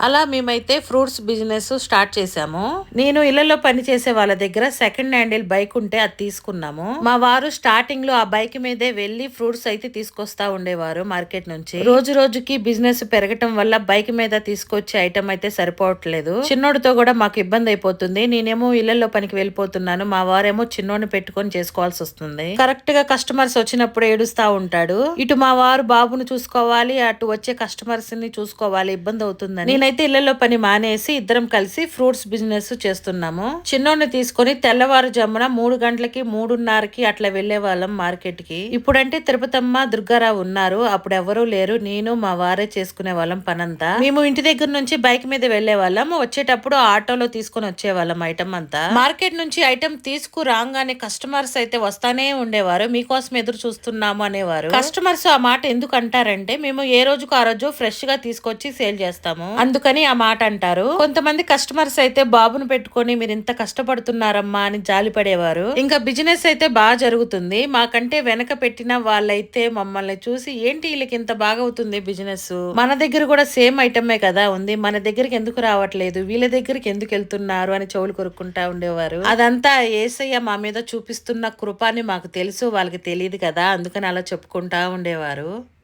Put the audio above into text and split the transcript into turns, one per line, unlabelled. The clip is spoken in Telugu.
అలా మేమైతే ఫ్రూట్స్ బిజినెస్ స్టార్ట్ చేసాము. నేను ఇళ్లలో పని చేసే వాళ్ళ దగ్గర సెకండ్ హ్యాండిల్ బైక్ ఉంటే అది తీసుకున్నాము. మా వారు స్టార్టింగ్ లో ఆ బైక్ మీదే వెళ్లి ఫ్రూట్స్ అయితే తీసుకొస్తా ఉండేవారు మార్కెట్ నుంచి. రోజు రోజుకి బిజినెస్ పెరగటం వల్ల బైక్ మీద తీసుకొచ్చే ఐటమ్ అయితే సరిపోవట్లేదు. చిన్నోడితో కూడా మాకు ఇబ్బంది అయిపోతుంది. నేనేమో ఇళ్లలో పనికి వెళ్ళిపోతున్నాను, మా వారేమో చిన్నోడిని పెట్టుకొని చేసుకోవాల్సి వస్తుంది. కరెక్ట్ గా కస్టమర్స్ వచ్చినప్పుడు ఏడుస్తా ఉంటాడు. ఇటు మా వారు బాబును చూసుకోవాలి, అటు వచ్చే కస్టమర్స్ ని చూసుకోవాలి, ఇబ్బంది అవుతుందని నేనైతే ఇళ్లలో పని మానేసి ఇద్దరం కలిసి ఫ్రూట్స్ బిజినెస్ చేస్తున్నాము. చిన్నోడిని తీసుకొని తెల్లవారుజామున 3 గంటలకి 3:30కి అట్లా వెళ్లే వాళ్ళం మార్కెట్ కి. ఇప్పుడంటే తిరుపతమ్మ దుర్గారావు ఉన్నారు, అప్పుడు ఎవరూ లేరు. నేను మా వారే చేసుకునే వాళ్ళం పనంతా. మేము ఇంటి దగ్గర నుంచి బైక్ మీద వెళ్లే వాళ్ళం, వచ్చేటప్పుడు ఆటోలో తీసుకొని వచ్చే వాళ్ళం ఐటమ్ అంతా. మార్కెట్ నుంచి ఐటమ్ తీసుకురాగానే కస్టమర్స్ అయితే వస్తానే ఉండేవారు. మీకోసం ఎదురు చూస్తున్నాము అనేవారు. కస్టమర్స్ ఆ మాట ఎందుకు అంటారంటే మేము ఏ రోజుకు ఆ రోజు ఫ్రెష్ గా తీసుకొచ్చి సేల్ చేస్తాము, అందుకని ఆ మాట అంటారు. కొంతమంది కస్టమర్స్ అయితే బాబును పెట్టుకొని మీరు ఇంత కష్టపడుతున్నారమ్మా అని జాలి పడేవారు. ఇంకా బిజినెస్ అయితే బాగా జరుగుతుంది. మాకంటే వెనక పెట్టిన వాళ్ళైతే మమ్మల్ని చూసి ఏంటి వీళ్ళకి ఇంత బాగా అవుతుంది బిజినెస్, మన దగ్గర కూడా సేమ్ ఐటమే కదా ఉంది, మన దగ్గరికి ఎందుకు రావట్లేదు, వీళ్ళ దగ్గరికి ఎందుకు వెళ్తున్నారు అని చెవులు కొరుక్కుంటా ఉండేవారు. అదంతా ఏసయ్య మా మీద చూపిస్తున్న కృపాని మాకు తెలుసు, వాళ్ళకి తెలియదు కదా, అందుకని అలా చెప్పుకుంటా ఉండేవారు.